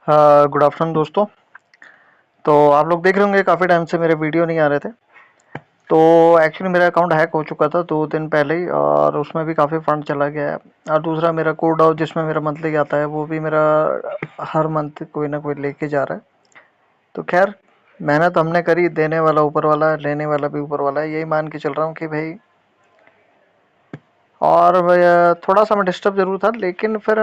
Good afternoon दोस्तों। तो आप लोग देख रहे होंगे काफ़ी टाइम से मेरे वीडियो नहीं आ रहे थे। तो एक्चुअली मेरा अकाउंट हैक हो चुका था 2 दिन पहले ही, और उसमें भी काफ़ी फंड चला गया है। और दूसरा मेरा कोड ऑफ जिसमें मेरा मंथली आता है वो भी मेरा हर मंथ कोई ना कोई लेके जा रहा है। तो खैर, मेहनत हमने करी, देने वाला ऊपर वाला है, लेने वाला भी ऊपर वाला है, यही मान के चल रहा हूँ कि भाई। और थोड़ा सा मैं डिस्टर्ब ज़रूर था, लेकिन फिर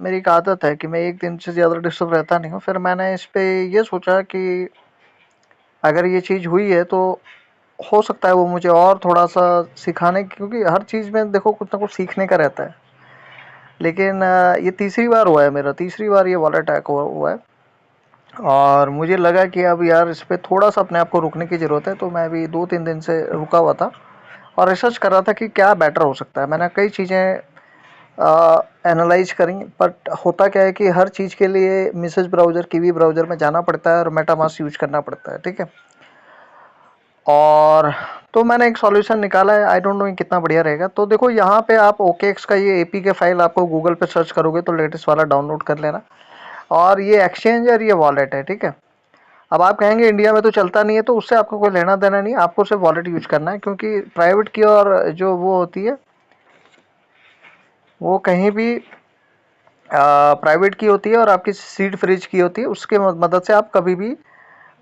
मेरी एक आदत है कि मैं एक दिन से ज़्यादा डिस्टर्ब रहता नहीं हूँ। फिर मैंने इस पे ये सोचा कि अगर ये चीज़ हुई है तो हो सकता है वो मुझे और थोड़ा-सा सिखाने, क्योंकि हर चीज़ में देखो कुछ ना कुछ सीखने का रहता है। लेकिन ये तीसरी बार हुआ है मेरा, तीसरी बार ये वॉलेट हैक हुआ है। और मुझे लगा कि अब यार इस पे थोड़ा-सा अपने आप को रोकने की ज़रूरत है, तो मैं अभी 2-3 दिन से रुका हुआ था और रिसर्च कर रहा था कि क्या बेटर हो सकता है। मैंने कई चीज़ें एनालाइज़ करी, बट होता क्या है कि हर चीज़ के लिए मिसेज ब्राउज़र, कीवी ब्राउज़र में जाना पड़ता है और मेटामास्क यूज़ करना पड़ता है, ठीक है? और तो मैंने एक सॉल्यूशन निकाला है, आई डोंट नो कितना बढ़िया रहेगा। तो देखो यहाँ पे आप ओकेएक्स का ये एपीके फाइल आपको गूगल पे सर्च करोगे तो लेटेस्ट वाला डाउनलोड कर लेना। और ये एक्सचेंज और ये वॉलेट है, ठीक है। अब आप कहेंगे इंडिया में तो चलता नहीं है, तो उससे आपको कोई लेना देना नहीं है, आपको सिर्फ वॉलेट यूज करना है, क्योंकि प्राइवेट की और जो वो होती है वो कहीं भी प्राइवेट की होती है और आपकी सीड फ्रिज की होती है। उसके मदद से आप कभी भी,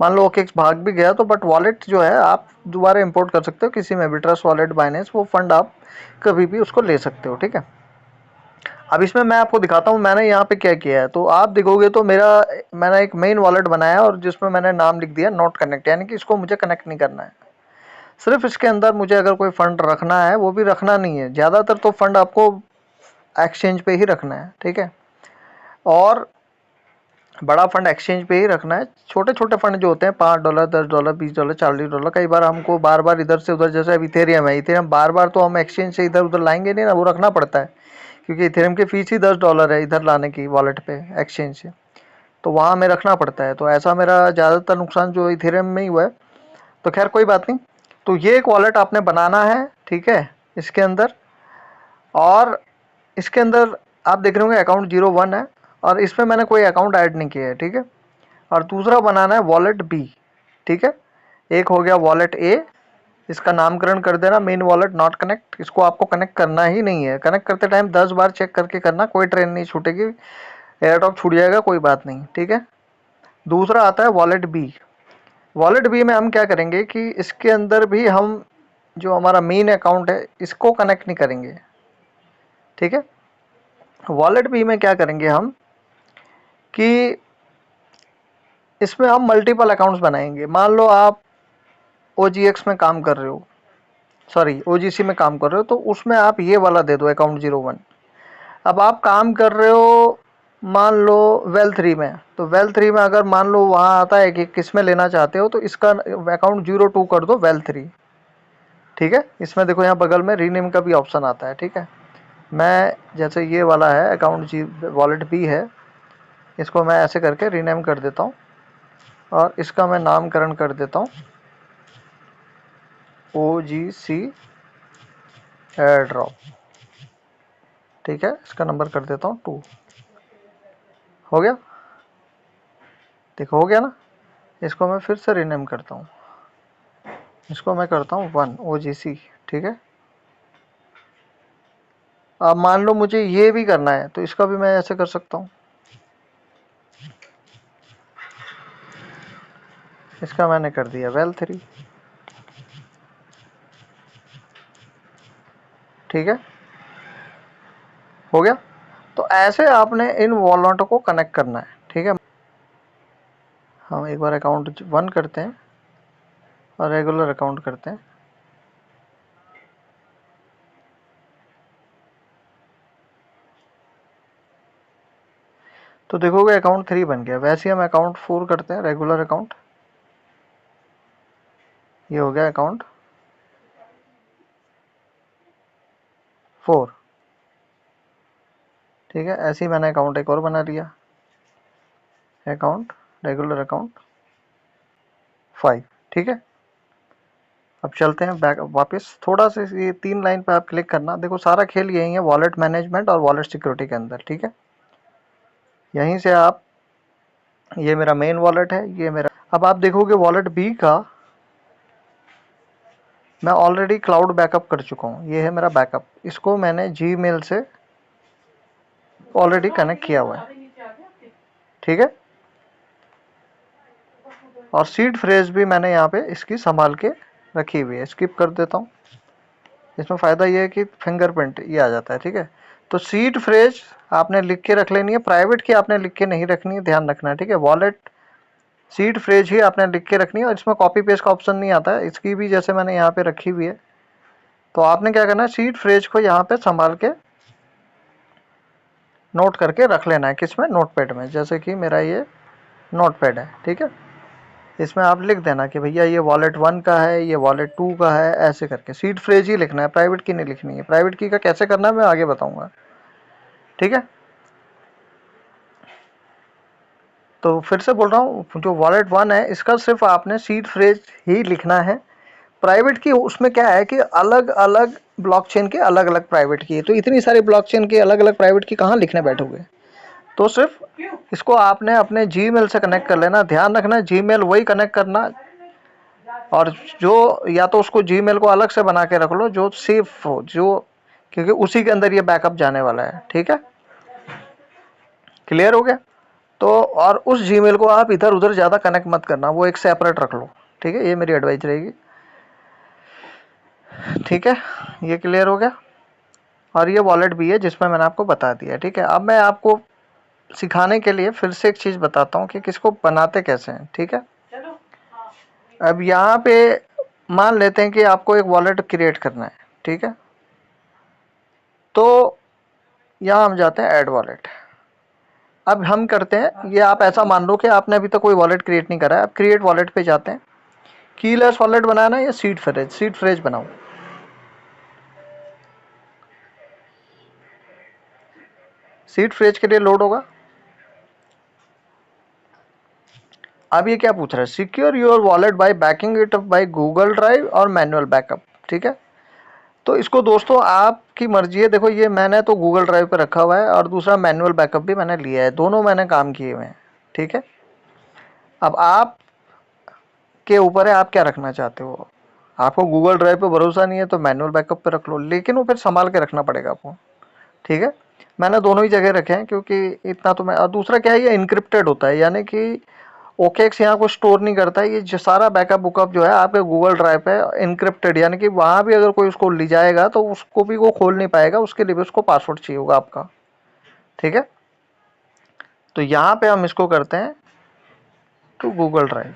मान लो ओकेएक्स भाग भी गया तो बट वॉलेट जो है आप दोबारा इंपोर्ट कर सकते हो किसी में भी, ट्रस्ट वॉलेट, बाइनेंस, वो फंड आप कभी भी उसको ले सकते हो, ठीक है। अब इसमें मैं आपको दिखाता हूँ मैंने यहाँ पे क्या किया है। तो आप देखोगे तो मैंने एक मेन वॉलेट बनाया है और जिसमें मैंने नाम लिख दिया नॉट कनेक्ट, यानी कि इसको मुझे कनेक्ट नहीं करना है। सिर्फ इसके अंदर मुझे अगर कोई फंड रखना है, वो भी रखना नहीं है, ज़्यादातर तो फंड आपको एक्सचेंज पे ही रखना है, ठीक है। और बड़ा फंड एक्सचेंज पे ही रखना है। छोटे छोटे फंड जो होते हैं $5, $10, $20, $40, कई बार हमको बार बार इधर से उधर, जैसे अब इथेरियम है, इथेरियम बार बार तो हम एक्सचेंज से इधर उधर लाएंगे नहीं ना, वो रखना पड़ता है, क्योंकि इथेरियम की फीस ही $10 है इधर लाने की वॉलेट पे एक्सचेंज से। तो वहाँ हमें रखना पड़ता है। तो ऐसा मेरा ज़्यादातर नुकसान जो इथेरियम में ही हुआ है। तो खैर कोई बात नहीं। तो ये एक वॉलेट आपने बनाना है, ठीक है, इसके अंदर। और इसके अंदर आप देख रहे होंगे अकाउंट 01 है, और इसमें मैंने कोई अकाउंट ऐड नहीं किया है, ठीक है। और दूसरा बनाना है वॉलेट बी, ठीक है। एक हो गया वॉलेट ए, इसका नामकरण कर देना मेन वॉलेट नॉट कनेक्ट। इसको आपको कनेक्ट करना ही नहीं है, कनेक्ट करते टाइम 10 बार चेक करके करना, कोई ट्रेन नहीं छूटेगी, एयरटॉप छूट जाएगा, कोई बात नहीं, ठीक है। दूसरा आता है वॉलेट बी। वॉलेट बी में हम क्या करेंगे कि इसके अंदर भी हम जो हमारा मेन अकाउंट है इसको कनेक्ट नहीं करेंगे, ठीक है। वॉलेट बी में क्या करेंगे हम कि इसमें हम मल्टीपल अकाउंट्स बनाएंगे। मान लो आप ओजीएक्स में काम कर रहे हो, सॉरी ओजीसी में काम कर रहे हो, तो उसमें आप ये वाला दे दो अकाउंट 01। अब आप काम कर रहे हो मान लो वेल3 में, तो वेल3 में अगर मान लो वहाँ आता है कि किस में लेना चाहते हो, तो इसका अकाउंट 02 कर दो वेल3, ठीक है। इसमें देखो यहाँ बगल में रीनेम का भी ऑप्शन आता है, ठीक है। मैं जैसे ये वाला है अकाउंट जी वॉलेट बी है, इसको मैं ऐसे करके रीनेम कर देता हूँ और इसका मैं नामकरण कर देता हूँ OGC एयर ड्रॉप, ठीक है। इसका नंबर कर देता हूँ 2। हो गया, देखो हो गया ना। इसको मैं फिर से रीनेम करता हूँ, इसको मैं करता हूँ 1 OGC, ठीक है। अब मान लो मुझे ये भी करना है, तो इसका भी मैं ऐसे कर सकता हूँ। इसका मैंने कर दिया वेल3, ठीक है। हो गया। तो ऐसे आपने इन वॉलेटों को कनेक्ट करना है, ठीक है। हम एक बार अकाउंट 1 करते हैं और रेगुलर अकाउंट करते हैं। तो देखोगे अकाउंट 3 बन गया। वैसे ही हम अकाउंट 4 करते हैं, रेगुलर अकाउंट। ये हो गया अकाउंट 4, ठीक है। ऐसे ही मैंने अकाउंट एक और बना लिया, अकाउंट रेगुलर अकाउंट 5, ठीक है। अब चलते हैं बैक वापस, थोड़ा सा ये 3 लाइन पे आप क्लिक करना। देखो सारा खेल यही है, वॉलेट मैनेजमेंट और वॉलेट सिक्योरिटी के अंदर, ठीक है। यहीं से आप ये मेरा मेन वॉलेट है, ये मेरा। अब आप देखोगे वॉलेट बी का मैं ऑलरेडी क्लाउड बैकअप कर चुका हूँ। ये है मेरा बैकअप, इसको मैंने जीमेल से ऑलरेडी कनेक्ट किया हुआ है, ठीक है। और सीड फ्रेज भी मैंने यहाँ पे इसकी संभाल के रखी हुई है। स्किप कर देता हूँ। इसमें फ़ायदा ये है कि फिंगरप्रिंट ये आ जाता है, ठीक है। तो सीड फ्रेज आपने लिख के रख लेनी है, प्राइवेट की आपने लिख के नहीं रखनी है, ध्यान रखना है, ठीक है। वॉलेट सीड फ्रेज ही आपने लिख के रखनी है, और इसमें कॉपी पेस्ट का ऑप्शन नहीं आता है। इसकी भी जैसे मैंने यहाँ पे रखी हुई है, तो आपने क्या करना है, सीड फ्रेज को यहाँ पे संभाल के नोट करके रख लेना है। किसमें? नोटपैड में। जैसे कि मेरा ये नोटपैड है, ठीक है। इसमें आप लिख देना कि भैया ये वॉलेट 1 का है, ये वॉलेट 2 का है, ऐसे करके सीड फ्रेज ही लिखना है, प्राइवेट की नहीं लिखनी है। प्राइवेट की का कैसे करना है मैं आगे बताऊंगा, ठीक है। तो फिर से बोल रहा हूँ, जो वॉलेट 1 है इसका सिर्फ आपने सीड फ्रेज ही लिखना है। प्राइवेट की उसमें क्या है कि अलग अलग ब्लॉकचेन के अलग अलग प्राइवेट की है, तो इतनी सारी ब्लॉकचेन के अलग अलग प्राइवेट की कहाँ लिखने बैठोगे। तो सिर्फ इसको आपने अपने जीमेल से कनेक्ट कर लेना। ध्यान रखना जीमेल वही कनेक्ट करना, और जो या तो उसको जीमेल को अलग से बना के रख लो जो सेफ हो, जो, क्योंकि उसी के अंदर ये बैकअप जाने वाला है, ठीक है। क्लियर हो गया। तो और उस जीमेल को आप इधर उधर ज़्यादा कनेक्ट मत करना, वो एक सेपरेट रख लो, ठीक है। ये मेरी एडवाइस रहेगी, ठीक है। ये क्लियर हो गया। और ये वॉलेट भी है जिसमें मैंने आपको बता दिया, ठीक है। अब मैं आपको सिखाने के लिए फिर से एक चीज़ बताता हूँ कि किसको बनाते कैसे हैं, ठीक है। अब यहाँ पे मान लेते हैं कि आपको एक वॉलेट क्रिएट करना है, ठीक है। तो यहाँ हम जाते हैं ऐड वॉलेट। अब हम करते हैं ये, आप ऐसा मान लो कि आपने अभी तक कोई वॉलेट क्रिएट नहीं करा है। अब क्रिएट वॉलेट पे जाते हैं। कीलेस वॉलेट बनाना है या सीड फ्रेज? सीड फ्रेज बनाओ। सीड फ्रेज के लिए लोड होगा। अब ये क्या पूछ रहा है, secure your wallet by backing it up by Google drive और मैनुअल बैकअप, ठीक है। तो इसको दोस्तों आपकी मर्जी है। देखो ये मैंने तो गूगल ड्राइव पे रखा हुआ है, और दूसरा मैनुअल बैकअप भी मैंने लिया है, दोनों मैंने काम किए हुए हैं, ठीक है। अब आप के ऊपर है आप क्या रखना चाहते हो। आपको गूगल ड्राइव पे भरोसा नहीं है तो मैनुअल बैकअप पे रख लो, लेकिन वो फिर संभाल के रखना पड़ेगा आपको, ठीक है। मैंने दोनों ही जगह रखे हैं क्योंकि इतना तो मैं, और दूसरा क्या है, ये इनक्रिप्टेड होता है, यानी कि ओकेएक्स यहाँ को स्टोर नहीं करता है। ये जो सारा बैकअप बुकअप जो है आपके गूगल ड्राइव पे इनक्रिप्टेड, यानी कि वहाँ भी अगर कोई उसको ले जाएगा तो उसको भी वो खोल नहीं पाएगा, उसके लिए भी उसको पासवर्ड चाहिए होगा आपका, ठीक है। तो यहाँ पे हम इसको करते हैं टू गूगल ड्राइव,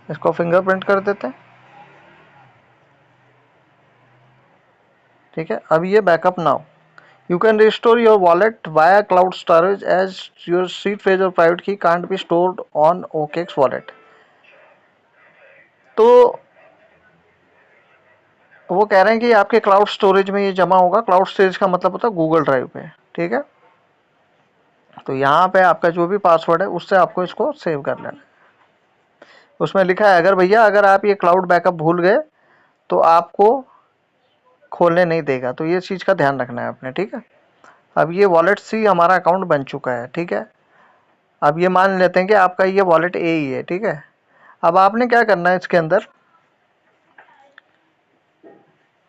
इसको फिंगरप्रिंट कर देते हैं, ठीक है। अब ये backup now you can restore your wallet via cloud storage as your seed phrase और private key can't be stored on OKX wallet. तो वो कह रहे हैं कि आपके क्लाउड स्टोरेज में ये जमा होगा। क्लाउड स्टोरेज का मतलब होता है गूगल ड्राइव पे, ठीक है। तो यहाँ पे आपका जो भी पासवर्ड है उससे आपको इसको सेव कर लेना है। उसमें लिखा है अगर भैया अगर आप ये क्लाउड बैकअप भूल गए तो आपको खोलने नहीं देगा, तो ये चीज़ का ध्यान रखना है आपने, ठीक है। अब ये वॉलेट सी हमारा अकाउंट बन चुका है, ठीक है। अब ये मान लेते हैं कि आपका ये वॉलेट ए ही है, ठीक है। अब आपने क्या करना है, इसके अंदर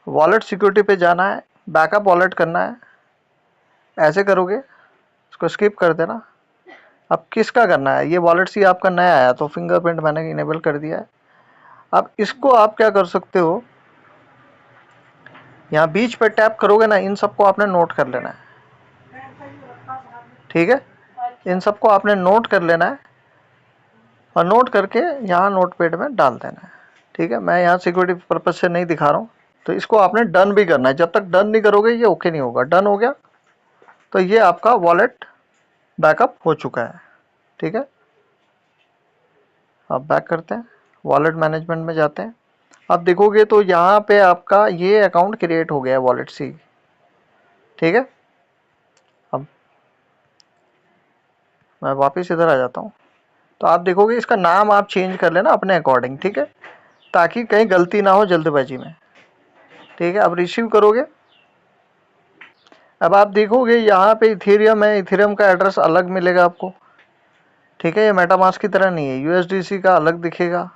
वॉलेट सिक्योरिटी पे जाना है, बैकअप वॉलेट करना है। ऐसे करोगे, इसको स्किप कर देना। अब किसका करना है, ये वॉलेट सी आपका नया आया तो फिंगरप्रिंट मैंने इनेबल कर दिया है। अब इसको आप क्या कर सकते हो, यहाँ बीच पे टैप करोगे ना, इन सबको आपने नोट कर लेना है, ठीक है। इन सबको आपने नोट कर लेना है, और नोट करके यहाँ नोटपैड में डाल देना है, ठीक है। मैं यहाँ सिक्योरिटी पर्पज से नहीं दिखा रहा हूँ। तो इसको आपने डन भी करना है, जब तक डन नहीं करोगे ये ओके नहीं होगा। डन हो गया तो ये आपका वॉलेट बैकअप हो चुका है, ठीक है। अब बैक करते हैं, वॉलेट मैनेजमेंट में जाते हैं। अब देखोगे तो यहाँ पे आपका ये अकाउंट क्रिएट हो गया है वॉलेट सी, ठीक है। अब मैं वापस इधर आ जाता हूँ। तो आप देखोगे इसका नाम आप चेंज कर लेना अपने अकॉर्डिंग, ठीक है, ताकि कहीं गलती ना हो जल्दबाजी में, ठीक है। अब रिसीव करोगे। अब आप देखोगे यहाँ पे इथेरियम है, इथेरियम का एड्रेस अलग मिलेगा आपको, ठीक है, ये मेटामास्क की तरह नहीं है, यूएसडीसी का अलग दिखेगा।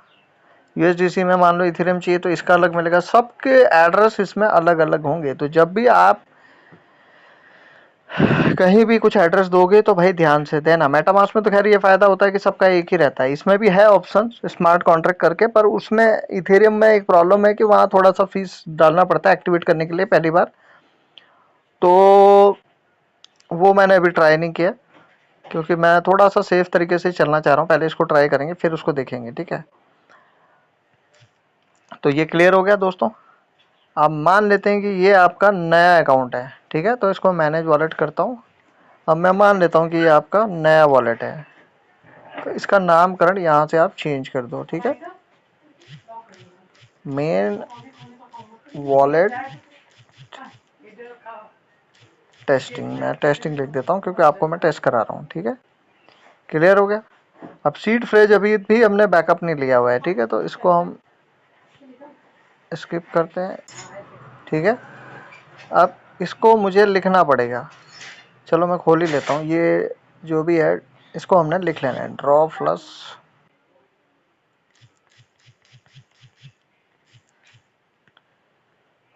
यूएसडीसी में मान लो इथेरियम चाहिए तो इसका अलग मिलेगा, सबके एड्रेस इसमें अलग अलग होंगे। तो जब भी आप कहीं भी कुछ एड्रेस दोगे तो भाई ध्यान से देना। मेटामास्क में तो खैर ये फायदा होता है कि सबका एक ही रहता है, इसमें भी है ऑप्शन स्मार्ट कॉन्ट्रैक्ट करके, पर उसमें इथेरियम में एक प्रॉब्लम है कि वहाँ थोड़ा सा फीस डालना पड़ता है एक्टिवेट करने के लिए पहली बार, तो वो मैंने अभी ट्राई नहीं किया, क्योंकि मैं थोड़ा सा सेफ तरीके से चलना चाह रहा हूँ। पहले इसको ट्राई करेंगे फिर उसको देखेंगे, ठीक है। तो ये क्लियर हो गया दोस्तों। अब मान लेते हैं कि ये आपका नया अकाउंट है, ठीक है, तो इसको मैनेज वॉलेट करता हूँ। अब मैं मान लेता हूँ कि ये आपका नया वॉलेट है, तो इसका नामकरण यहाँ से आप चेंज कर दो, ठीक है। मेन वॉलेट टेस्टिंग, मैं टेस्टिंग लिख देता हूँ क्योंकि आपको मैं टेस्ट करा रहा हूँ, ठीक है। क्लियर हो गया। अब सीड फ्रेज अभी भी हमने बैकअप नहीं लिया हुआ है, ठीक है, तो इसको हम स्किप करते हैं, ठीक है। अब इसको मुझे लिखना पड़ेगा, चलो मैं खोल ही लेता हूँ। ये जो भी है इसको हमने लिख लेना है, ड्रॉ प्लस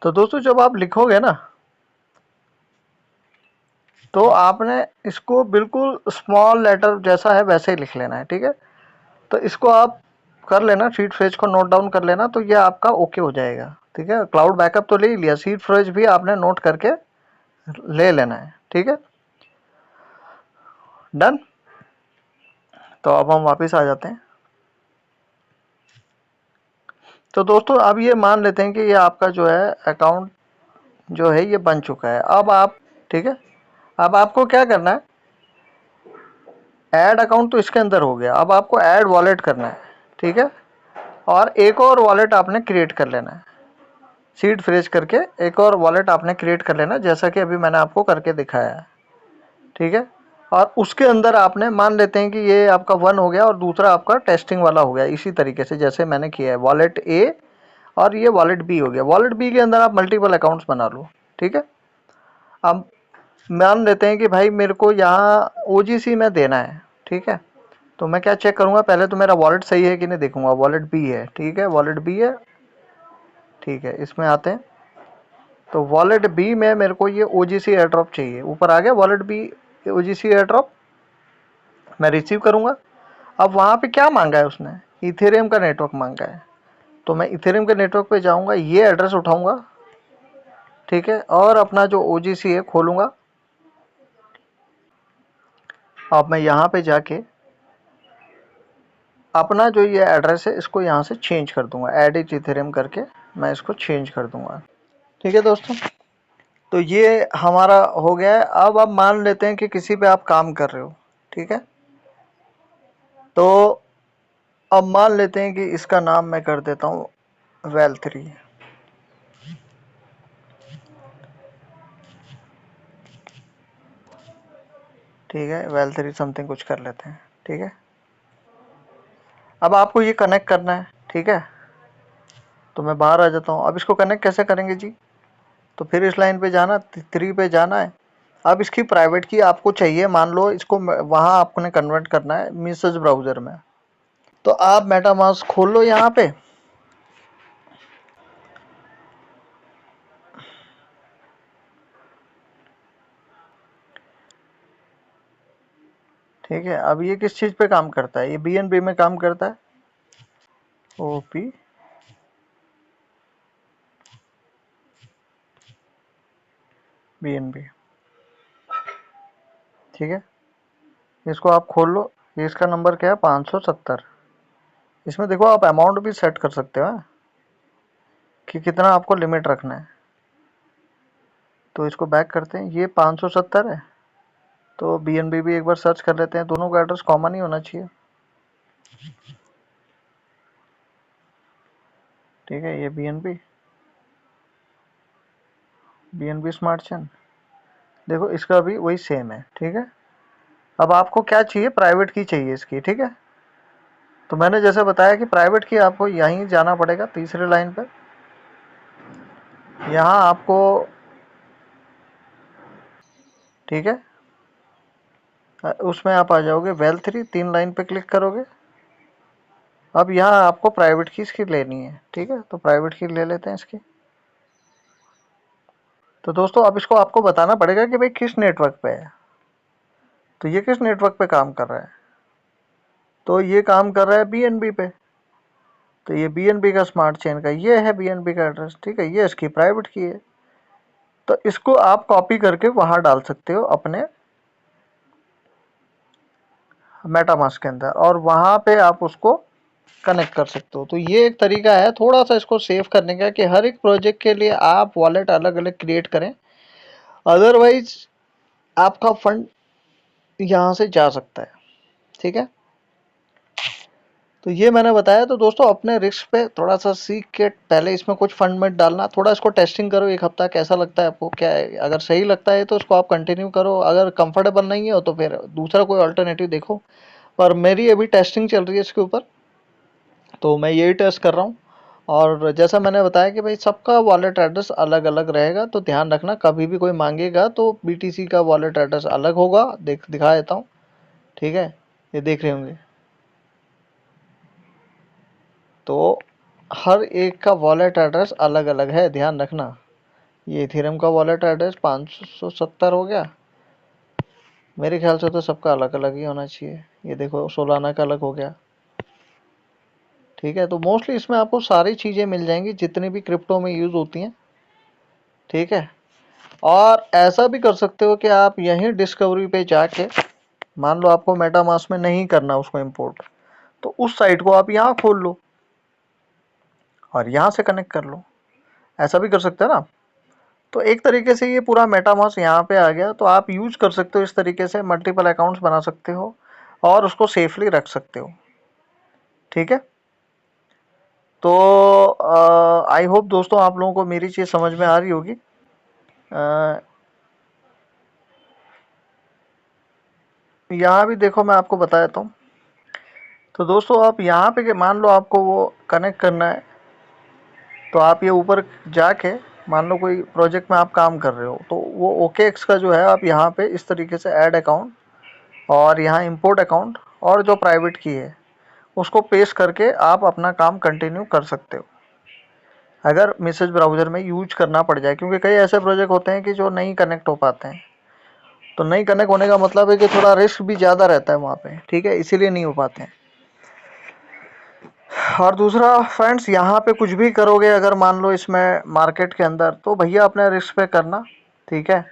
तो दोस्तों जब आप लिखोगे ना तो आपने इसको बिल्कुल स्मॉल लेटर जैसा है वैसे ही लिख लेना है, ठीक है। तो इसको आप कर लेना, सीड फ्रेज को नोट डाउन कर लेना, तो ये आपका ओके हो जाएगा, ठीक है। क्लाउड बैकअप तो ले ही लिया, सीड फ्रेज भी आपने नोट करके ले लेना है, ठीक है। डन। तो अब हम वापस आ जाते हैं। तो दोस्तों अब ये मान लेते हैं कि ये आपका जो है अकाउंट जो है ये बन चुका है। अब आप, ठीक है, अब आपको क्या करना है, ऐड अकाउंट तो इसके अंदर हो गया, अब आपको ऐड वॉलेट करना है, ठीक है। और एक और वॉलेट आपने क्रिएट कर लेना है, सीड फ्रेज करके एक और वॉलेट आपने क्रिएट कर लेना, जैसा कि अभी मैंने आपको करके दिखाया है, ठीक है। और उसके अंदर आपने मान लेते हैं कि ये आपका 1 हो गया और दूसरा आपका टेस्टिंग वाला हो गया, इसी तरीके से जैसे मैंने किया है, वॉलेट ए और ये वॉलेट बी हो गया। वॉलेट बी के अंदर आप मल्टीपल अकाउंट्स बना लो, ठीक है। अब मान लेते हैं कि भाई मेरे को यहाँ ओजीसी में देना है, ठीक है। तो मैं क्या चेक करूँगा, पहले तो मेरा वॉलेट सही है कि नहीं देखूंगा। वॉलेट बी है, ठीक है, वॉलेट बी है, ठीक है। इसमें आते हैं, तो वॉलेट बी में मेरे को ये ओजीसी एयर ड्रॉप चाहिए, ऊपर आ गया wallet B OGC air drop, मैं रिसीव करूँगा। अब वहाँ पे क्या मांगा है उसने, इथेरियम का नेटवर्क मांगा है, तो मैं इथेरियम के नेटवर्क पे जाऊँगा, ये एड्रेस उठाऊँगा, ठीक है, और अपना जो ओजीसी है खोलूँगा। अब मैं यहाँ पे जाके अपना जो ये एड्रेस है इसको यहाँ से चेंज कर दूँगा, ऐड इट इथेरियम करके मैं इसको चेंज कर दूँगा, ठीक है दोस्तों। तो ये हमारा हो गया है। अब आप मान लेते हैं कि किसी पे आप काम कर रहे हो, ठीक है। तो अब मान लेते हैं कि इसका नाम मैं कर देता हूँ वेल3, ठीक है, वेल3 समथिंग कुछ कर लेते हैं, ठीक है। अब आपको ये कनेक्ट करना है, ठीक है। तो मैं बाहर आ जाता हूँ। अब इसको कनेक्ट कैसे करेंगे जी, तो फिर इस लाइन पे जाना, 3 पे जाना है। अब इसकी प्राइवेट की आपको चाहिए, मान लो इसको वहाँ आपने कन्वर्ट करना है मैसेज ब्राउज़र में, तो आप मेटामास्क खोल लो यहाँ पे, ठीक है। अब ये किस चीज़ पे काम करता है, ये बीएनबी में काम करता है, ओपी बीएनबी, ठीक है। इसको आप खोल लो, ये इसका नंबर क्या है 570। इसमें देखो आप अमाउंट भी सेट कर सकते हो कि कितना आपको लिमिट रखना है। तो इसको बैक करते हैं, ये 570 है, तो बीएनबी भी एक बार सर्च कर लेते हैं, दोनों का एड्रेस कॉमन ही होना चाहिए, ठीक है। ये बीएनबी बीएनबी स्मार्ट चैन, देखो इसका भी वही सेम है, ठीक है। अब आपको क्या चाहिए, प्राइवेट की चाहिए इसकी, ठीक है। तो मैंने जैसे बताया कि प्राइवेट की आपको यहीं जाना पड़ेगा, तीसरे लाइन पे, यहाँ आपको, ठीक है, उसमें आप आ जाओगे वेल 3, 3 लाइन पे क्लिक करोगे। अब यहाँ आपको प्राइवेट की इसकी लेनी है, ठीक है, तो प्राइवेट की ले लेते हैं इसकी। तो दोस्तों अब इसको आपको बताना पड़ेगा कि भाई किस नेटवर्क पे है। तो ये किस नेटवर्क पे काम कर रहा है, तो ये काम कर रहा है BNB पे। तो ये BNB का स्मार्ट चेन का ये है BNB का एड्रेस, ठीक है, ये इसकी प्राइवेट की है। तो इसको आप कॉपी करके वहां डाल सकते हो अपने मेटामास्क के अंदर, और वहां पे आप उसको कनेक्ट कर सकते हो। तो ये एक तरीका है थोड़ा सा इसको सेव करने का, कि हर एक प्रोजेक्ट के लिए आप वॉलेट अलग अलग क्रिएट करें, अदरवाइज आपका फंड यहाँ से जा सकता है, ठीक है। तो ये मैंने बताया। तो दोस्तों अपने रिस्क पे थोड़ा सा सीख के पहले इसमें कुछ फंड मत डालना, थोड़ा इसको टेस्टिंग करो 1 हफ्ता, कैसा लगता है आपको, क्या है, अगर सही लगता है तो इसको आप कंटिन्यू करो, अगर कंफर्टेबल नहीं हो तो फिर दूसरा कोई अल्टरनेटिव देखो। पर मेरी अभी टेस्टिंग चल रही है इसके ऊपर, तो मैं यही टेस्ट कर रहा हूँ। और जैसा मैंने बताया कि भाई सबका वॉलेट एड्रेस अलग अलग रहेगा, तो ध्यान रखना कभी भी कोई मांगेगा तो BTC का वॉलेट एड्रेस अलग होगा। दिखा देता हूँ, ठीक है, ये देख रहे होंगे। तो हर एक का वॉलेट एड्रेस अलग अलग है, ध्यान रखना। ये इथेरियम का वॉलेट एड्रेस 570 हो गया, मेरे ख्याल से तो सबका अलग अलग ही होना चाहिए। ये देखो सोलाना का अलग हो गया, ठीक है। तो मोस्टली इसमें आपको सारी चीज़ें मिल जाएंगी जितनी भी क्रिप्टो में यूज़ होती हैं, ठीक है। और ऐसा भी कर सकते हो कि आप यहीं डिस्कवरी पे जाके, मान लो आपको मेटामास्क में नहीं करना उसको इंपोर्ट, तो उस साइट को आप यहाँ खोल लो और यहाँ से कनेक्ट कर लो, ऐसा भी कर सकते हो ना। तो एक तरीके से ये पूरा मेटामास्क यहाँ पे आ गया, तो आप यूज कर सकते हो इस तरीके से, मल्टीपल अकाउंट्स बना सकते हो और उसको सेफली रख सकते हो, ठीक है। तो आई होप दोस्तों आप लोगों को मेरी चीज़ समझ में आ रही होगी। यहाँ भी देखो मैं आपको बता देता हूँ। तो दोस्तों आप यहाँ पे मान लो आपको वो कनेक्ट करना है, तो आप ये ऊपर जाके, मान लो कोई प्रोजेक्ट में आप काम कर रहे हो, तो वो OKX का जो है आप यहाँ पे इस तरीके से ऐड अकाउंट, और यहाँ इंपोर्ट अकाउंट, और जो प्राइवेट की है उसको पेस्ट करके आप अपना काम कंटिन्यू कर सकते हो, अगर मैसेज ब्राउज़र में यूज करना पड़ जाए। क्योंकि कई ऐसे प्रोजेक्ट होते हैं कि जो नहीं कनेक्ट हो पाते हैं, तो नहीं कनेक्ट होने का मतलब है कि थोड़ा रिस्क भी ज़्यादा रहता है वहाँ पे, ठीक है, इसीलिए नहीं हो पाते हैं। और दूसरा फ्रेंड्स, यहाँ पे कुछ भी करोगे अगर मान लो इसमें मार्केट के अंदर, तो भैया अपने रिस्क पे करना, ठीक है।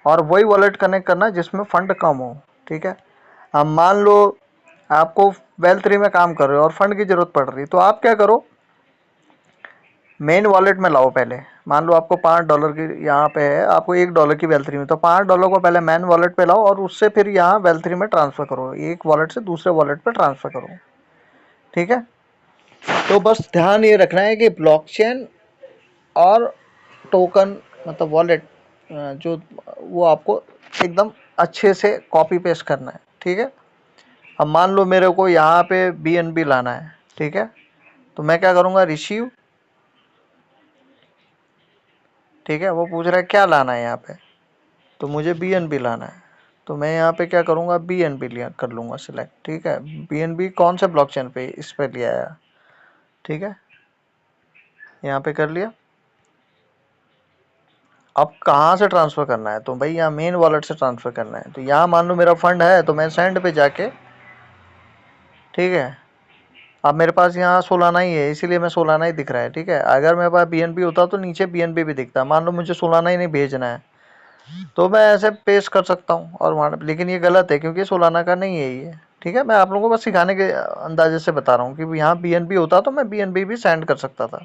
और वही वॉलेट कनेक्ट करना जिसमें फंड कम हो, ठीक है। अब मान लो आपको वेल3 में काम कर रहे हो और फंड की ज़रूरत पड़ रही, तो आप क्या करो, मेन वॉलेट में लाओ पहले। मान लो आपको $5 की यहाँ पे है, आपको $1 की वेल3 में, तो $5 को पहले मेन वॉलेट पे लाओ और उससे फिर यहाँ वेल3 में ट्रांसफ़र करो, एक वॉलेट से दूसरे वॉलेट पे ट्रांसफ़र करो, ठीक है। तो बस ध्यान ये रखना है कि ब्लॉकचेन और टोकन, मतलब वॉलेट, जो वो आपको एकदम अच्छे से कॉपी पेस्ट करना है, ठीक है। अब मान लो मेरे को यहाँ पे BNB लाना है, ठीक है, तो मैं क्या करूँगा, रिसीव, ठीक है। वो पूछ रहा है क्या लाना है यहाँ पे, तो मुझे BNB लाना है, तो मैं यहाँ पे क्या करूँगा, BNB लिया कर लूँगा सिलेक्ट, ठीक है। BNB कौन से ब्लॉकचेन पे, इस पे लिया है, ठीक है, यहाँ पे कर लिया। अब कहाँ से ट्रांसफ़र करना है, तो भाई यहाँ मेन वॉलेट से ट्रांसफ़र करना है। तो यहाँ मान लो मेरा फंड है, तो मैं सेंड पे जाके, ठीक है, अब मेरे पास यहाँ सोलाना ही है, इसीलिए मैं सोलाना ही दिख रहा है, ठीक है। अगर मेरे पास BNB होता तो नीचे BNB भी दिखता। मान लो मुझे सोलाना ही नहीं भेजना है, तो मैं ऐसे पेस्ट कर सकता हूँ और वहाँ, लेकिन ये गलत है क्योंकि सोलाना का नहीं है ये, ठीक है। मैं आप लोगों को बस सिखाने के अंदाजे से बता रहा हूँ कि यहाँ BNB होता तो मैं BNB भी सेंड कर सकता था।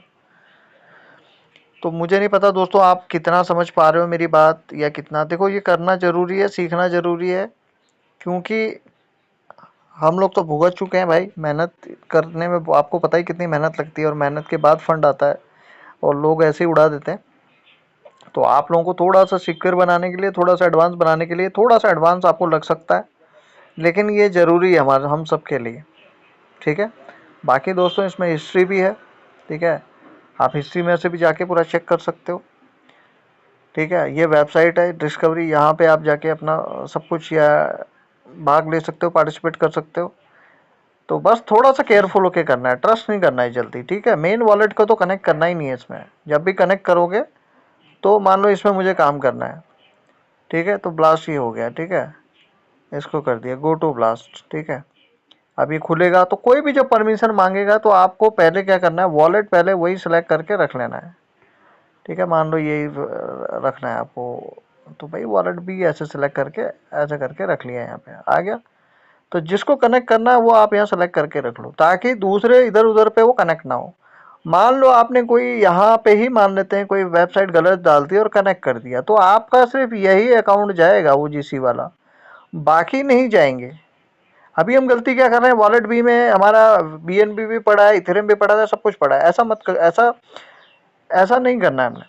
तो मुझे नहीं पता दोस्तों आप कितना समझ पा रहे हो मेरी बात, या कितना। देखो ये करना ज़रूरी है, सीखना ज़रूरी है, क्योंकि हम लोग तो भुगत चुके हैं भाई, मेहनत करने में आपको पता ही कितनी मेहनत लगती है, और मेहनत के बाद फंड आता है और लोग ऐसे ही उड़ा देते हैं। तो आप लोगों को थोड़ा सा सिक्योर बनाने के लिए, थोड़ा सा एडवांस बनाने के लिए, थोड़ा सा एडवांस आपको लग सकता है, लेकिन ये ज़रूरी है हमारे, हम सब के लिए, ठीक है। बाकी दोस्तों इसमें हिस्ट्री भी है, ठीक है, आप हिस्ट्री में से भी जाके पूरा चेक कर सकते हो, ठीक है। ये वेबसाइट है डिस्कवरी, यहाँ पे आप जाके अपना सब कुछ, या भाग ले सकते हो, पार्टिसिपेट कर सकते हो। तो बस थोड़ा सा केयरफुल होके करना है, ट्रस्ट नहीं करना है जल्दी, ठीक है। मेन वॉलेट को तो कनेक्ट करना ही नहीं है इसमें। जब भी कनेक्ट करोगे तो मान लो इसमें मुझे काम करना है, ठीक है, तो ब्लास्ट ये हो गया, ठीक है, इसको कर दिया गो टू ब्लास्ट, ठीक है। अब ये खुलेगा तो कोई भी जब परमिशन मांगेगा तो आपको पहले क्या करना है, वॉलेट पहले वही सिलेक्ट करके रख लेना है, ठीक है। मान लो यही रखना है आपको, तो भाई वॉलेट भी ऐसे सिलेक्ट करके ऐसे करके रख लिया, यहाँ पे आ गया। तो जिसको कनेक्ट करना है वो आप यहाँ सेलेक्ट करके रख लो, ताकि दूसरे इधर उधर पे वो कनेक्ट ना हो। मान लो आपने कोई यहाँ पे ही मान लेते हैं कोई वेबसाइट गलत डाल दी और कनेक्ट कर दिया, तो आपका सिर्फ यही अकाउंट जाएगा वो जीसी वाला, बाकी नहीं जाएंगे। अभी हम गलती क्या कर रहे हैं, वॉलेट बी में हमारा बीएनबी भी पड़ा है, इथेरियम भी पड़ा है, सब कुछ पड़ा है। ऐसा मत कर, ऐसा ऐसा नहीं करना है। हमने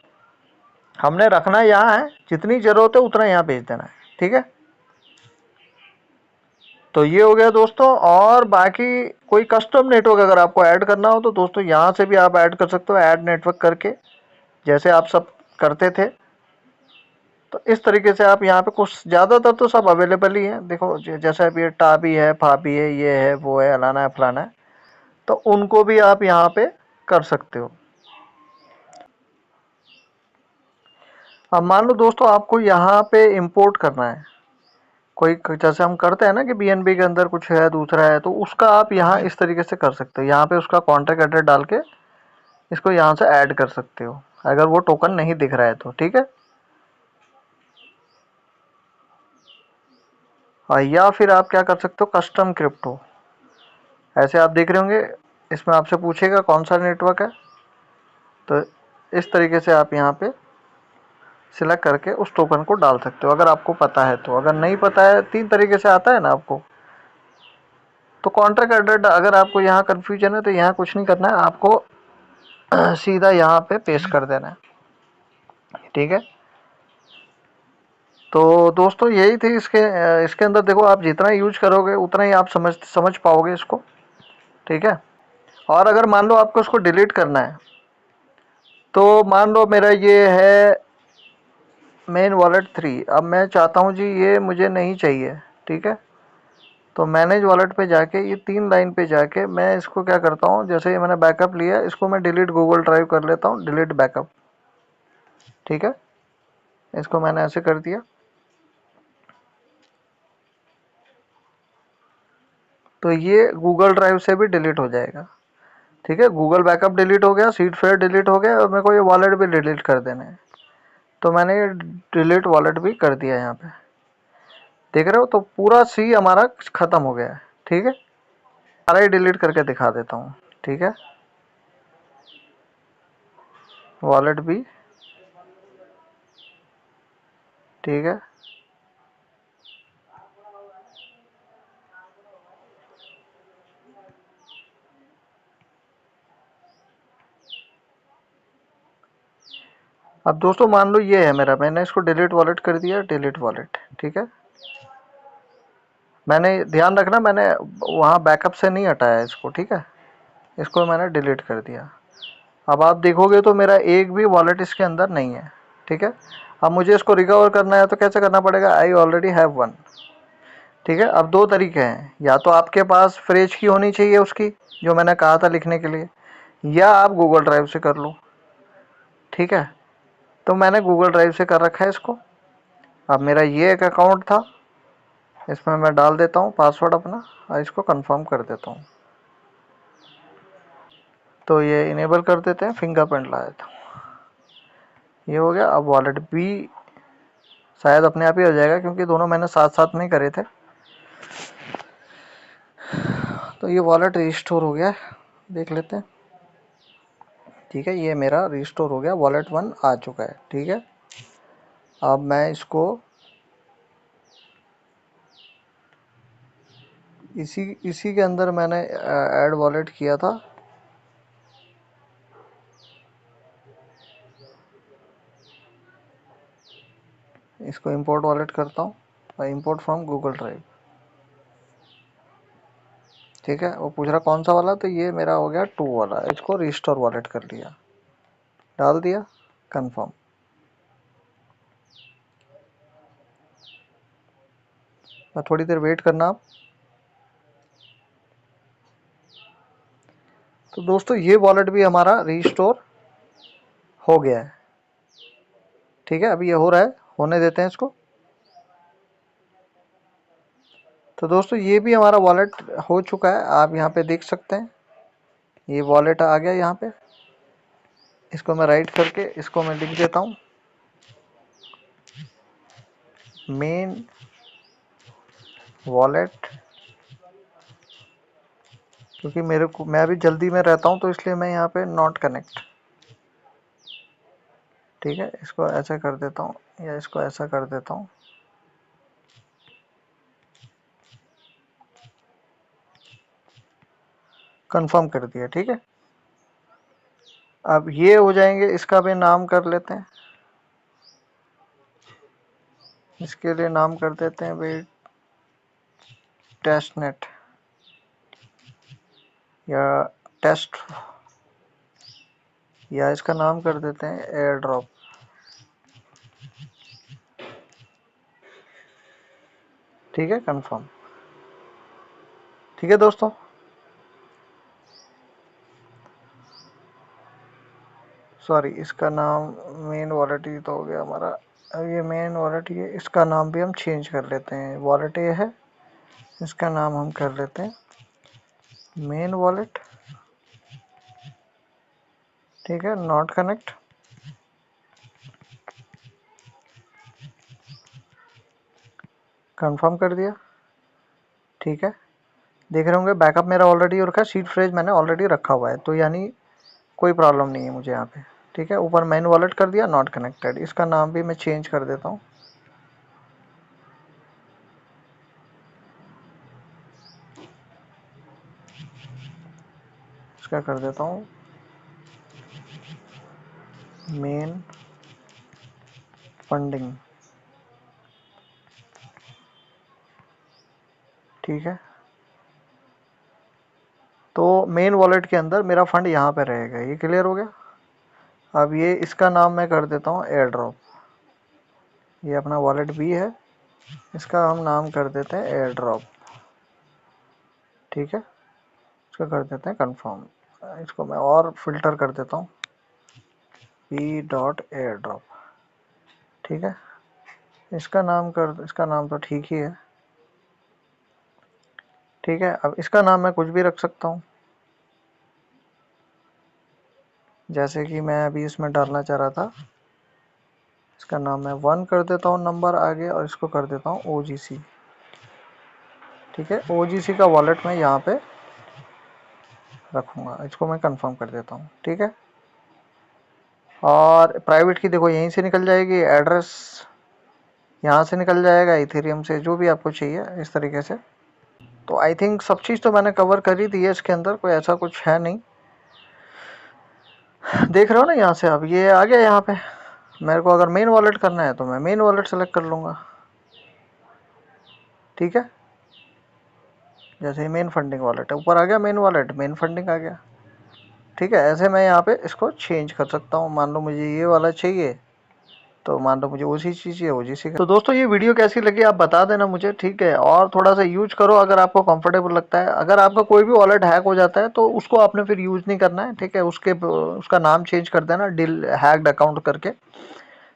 हमने रखना यहाँ है, जितनी जरूरत है उतना यहाँ भेज देना है, ठीक है। तो ये हो गया दोस्तों। और बाकी कोई कस्टम नेटवर्क अगर आपको ऐड करना हो तो दोस्तों यहाँ से भी आप ऐड कर सकते हो, ऐड नेटवर्क करके, जैसे आप सब करते थे। तो इस तरीके से आप यहाँ पे कुछ ज़्यादातर तो सब अवेलेबल ही है। देखो जैसे अभी ये टाबी है, फाबी है, ये है, वो है, अलाना है, फलाना है, तो उनको भी आप यहाँ पे कर सकते हो। अब मान लो दोस्तों आपको यहाँ पे इंपोर्ट करना है कोई, जैसे हम करते हैं ना कि बीएनबी के अंदर कुछ है दूसरा है, तो उसका आप यहाँ इस तरीके से कर सकते हो। यहाँ पे उसका कॉन्टैक्ट एड्रेस डाल के इसको यहाँ से ऐड कर सकते हो, अगर वो टोकन नहीं दिख रहा है तो, ठीक है। और या फिर आप क्या कर सकते हो, कस्टम क्रिप्टो, ऐसे आप देख रहे होंगे, इसमें आपसे पूछेगा कौन सा नेटवर्क है, तो इस तरीके से आप यहाँ पे सिलेक्ट करके उस टोकन को डाल सकते हो, अगर आपको पता है तो। अगर नहीं पता है, 3 तरीके से आता है ना आपको, तो कॉन्ट्रैक्ट एड्रेस अगर आपको यहाँ कन्फ्यूजन है तो यहाँ कुछ नहीं करना है आपको, सीधा यहाँ पे पेस्ट कर देना है, ठीक है। तो दोस्तों यही थी इसके अंदर। देखो आप जितना यूज करोगे उतना ही आप समझ पाओगे इसको, ठीक है। और अगर मान लो आपको इसको डिलीट करना है, तो मान लो मेरा ये है मेन वॉलेट 3, अब मैं चाहता हूँ जी ये मुझे नहीं चाहिए, ठीक है। तो मैनेज वॉलेट पे जाके ये 3 लाइन पे जाके मैं इसको क्या करता हूँ, जैसे ये मैंने बैकअप लिया, इसको मैं डिलीट गूगल ड्राइव कर लेता हूँ, डिलीट बैकअप, ठीक है। इसको मैंने ऐसे कर दिया, तो ये गूगल ड्राइव से भी डिलीट हो जाएगा, ठीक है। गूगल बैकअप डिलीट हो गया, सीड फेयर डिलीट हो गया, और मेरे को ये वॉलेट भी डिलीट कर देने हैं, तो मैंने ये डिलीट वॉलेट भी कर दिया। यहाँ पे देख रहे हो, तो पूरा सी हमारा खत्म हो गया है, ठीक है। सारा ही डिलीट करके दिखा देता हूँ, ठीक है। वॉलेट भी, ठीक है। अब दोस्तों मान लो ये है मेरा, मैंने इसको डिलीट वॉलेट कर दिया, डिलीट वॉलेट, ठीक है। मैंने ध्यान रखना, मैंने वहाँ बैकअप से नहीं हटाया इसको, ठीक है। इसको मैंने डिलीट कर दिया। अब आप देखोगे तो मेरा एक भी वॉलेट इसके अंदर नहीं है, ठीक है। अब मुझे इसको रिकवर करना है तो कैसे करना पड़ेगा, आई ऑलरेडी हैव वन, ठीक है। अब 2 तरीके हैं, या तो आपके पास फ्रेज की होनी चाहिए उसकी, जो मैंने कहा था लिखने के लिए, या आप गूगल ड्राइव से कर लो, ठीक है। तो मैंने गूगल ड्राइव से कर रखा है इसको। अब मेरा ये एक अकाउंट था, इसमें मैं डाल देता हूँ पासवर्ड अपना और इसको कंफर्म कर देता हूँ। तो ये इनेबल कर देते हैं, फिंगरप्रिंट ला देता हूँ, ये हो गया। अब वॉलेट भी शायद अपने आप ही हो जाएगा, क्योंकि दोनों मैंने साथ साथ में करे थे। तो ये वॉलेट रिस्टोर हो गया, देख लेते हैं, ठीक है। ये मेरा रिस्टोर हो गया, वॉलेट 1 आ चुका है, ठीक है। अब मैं इसको इसी इसी के अंदर मैंने ऐड वॉलेट किया था, इसको इंपोर्ट वॉलेट करता हूँ और इंपोर्ट फ्रॉम गूगल ड्राइव, ठीक है। वो पूछ रहा कौन सा वाला, तो ये मेरा हो गया 2 वाला, इसको रिस्टोर वॉलेट कर लिया, डाल दिया, कंफर्म। थोड़ी देर वेट करना आप। तो दोस्तों ये वॉलेट भी हमारा रिस्टोर हो गया है। ठीक है, अभी ये हो रहा है, होने देते हैं इसको। तो दोस्तों ये भी हमारा वॉलेट हो चुका है, आप यहाँ पे देख सकते हैं ये वॉलेट आ गया यहाँ पे। इसको मैं राइट करके इसको मैं लिख देता हूँ मेन वॉलेट, क्योंकि मैं अभी जल्दी में रहता हूँ तो इसलिए मैं यहाँ पे नॉट कनेक्ट। ठीक है, इसको ऐसा कर देता हूँ या इसको ऐसा कर देता हूँ। कंफर्म कर दिया। ठीक है, अब ये हो जाएंगे, इसका भी नाम कर लेते हैं। इसके लिए नाम कर देते हैं भाई टेस्ट नेट या टेस्ट, या इसका नाम कर देते हैं एयर ड्रॉप। ठीक है, कंफर्म। ठीक है दोस्तों, सॉरी इसका नाम मेन वॉलेट ही तो हो गया हमारा। अब ये मेन वॉलेट, ये इसका नाम भी हम चेंज कर लेते हैं। वॉलेट ये है, इसका नाम हम कर लेते हैं मेन वॉलेट। ठीक है, नॉट कनेक्ट। कंफर्म कर दिया। ठीक है, देख रहे होंगे बैकअप मेरा ऑलरेडी हो रखा है, सीड फ्रेज मैंने ऑलरेडी रखा हुआ है, तो यानी कोई प्रॉब्लम नहीं है मुझे यहाँ पे। ठीक है, ऊपर मेन वॉलेट कर दिया, नॉट कनेक्टेड। इसका नाम भी मैं चेंज कर देता हूँ। इसका कर देता हूँ मेन फंडिंग। ठीक है, तो मेन वॉलेट के अंदर मेरा फंड यहाँ पे रहेगा। ये क्लियर हो गया। अब ये इसका नाम मैं कर देता हूँ एयर ड्रॉप। ये अपना वॉलेट भी है, इसका हम नाम कर देते हैं एयर ड्रॉप। ठीक है, इसका कर देते हैं कंफर्म। इसको मैं और फिल्टर कर देता हूँ पी डॉट एयर ड्रॉप। ठीक है, इसका नाम तो ठीक ही है। ठीक है, अब इसका नाम मैं कुछ भी रख सकता हूँ, जैसे कि मैं अभी इसमें डालना चाह रहा था। इसका नाम मैं 1 कर देता हूँ नंबर आगे, और इसको कर देता हूँ OGC। ठीक है, OGC का वॉलेट मैं यहाँ पे रखूँगा। इसको मैं कंफर्म कर देता हूँ। ठीक है, और प्राइवेट की देखो यहीं से निकल जाएगी, एड्रेस यहाँ से निकल जाएगा, इथेरियम से, जो भी आपको चाहिए इस तरीके से। तो आई थिंक सब चीज़ तो मैंने कवर कर ही दी है इसके अंदर, कोई ऐसा कुछ है नहीं। देख रहे हो ना यहाँ से, अब ये आ गया यहाँ पे। मेरे को अगर मेन वॉलेट करना है तो मैं मेन वॉलेट सेलेक्ट कर लूँगा। ठीक है, जैसे ही मेन फंडिंग वॉलेट है, ऊपर आ गया मेन वॉलेट, मेन फंडिंग आ गया। ठीक है, ऐसे मैं यहाँ पे इसको चेंज कर सकता हूँ। मान लो मुझे ये वाला चाहिए, तो मान लो मुझे उसी चीज़ चाहिए, OGC का। तो दोस्तों ये वीडियो कैसी लगी आप बता देना मुझे। ठीक है, और थोड़ा सा यूज करो अगर आपको कंफर्टेबल लगता है। अगर आपका कोई भी वॉलेट हैक हो जाता है तो उसको आपने फिर यूज़ नहीं करना है। ठीक है, उसका नाम चेंज कर देना डिल हैक्ड अकाउंट करके।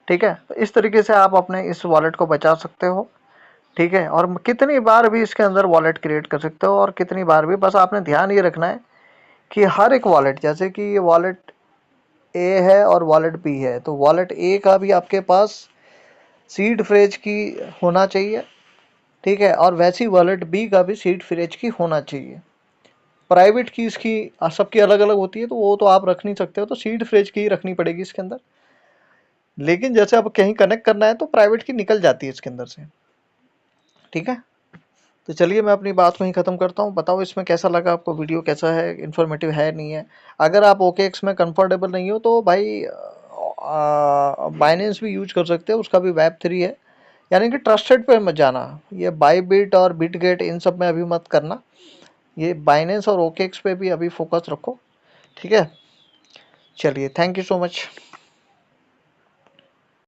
ठीक है, तो इस तरीके से आप अपने इस वॉलेट को बचा सकते हो। ठीक है, और कितनी बार भी इसके अंदर वॉलेट क्रिएट कर सकते हो, और कितनी बार भी, बस आपने ध्यान ये रखना है कि हर एक वॉलेट, जैसे कि ये वॉलेट ए है और वॉलेट बी है, तो वॉलेट ए का भी आपके पास सीड फ्रेज की होना चाहिए। ठीक है, और वैसी वॉलेट बी का भी सीड फ्रेज की होना चाहिए। प्राइवेट की इसकी सबकी अलग अलग होती है, तो वो तो आप रख नहीं सकते हो, तो सीड फ्रेज की ही रखनी पड़ेगी इसके अंदर। लेकिन जैसे अब कहीं कनेक्ट करना है तो प्राइवेट की निकल जाती है इसके अंदर से। ठीक है, तो चलिए मैं अपनी बात वहीं ख़त्म करता हूँ। बताओ इसमें कैसा लगा आपको, वीडियो कैसा है, इन्फॉर्मेटिव है नहीं है। अगर आप OKX में कंफर्टेबल नहीं हो तो भाई बाइनेंस भी यूज कर सकते हो, उसका भी Web3 है। यानी कि ट्रस्टेड पे मत जाना, ये बाईबिट और बिटगेट इन सब में अभी मत करना। ये बाइनेंस और OKX पे भी अभी फोकस रखो। ठीक है, चलिए, थैंक यू सो मच।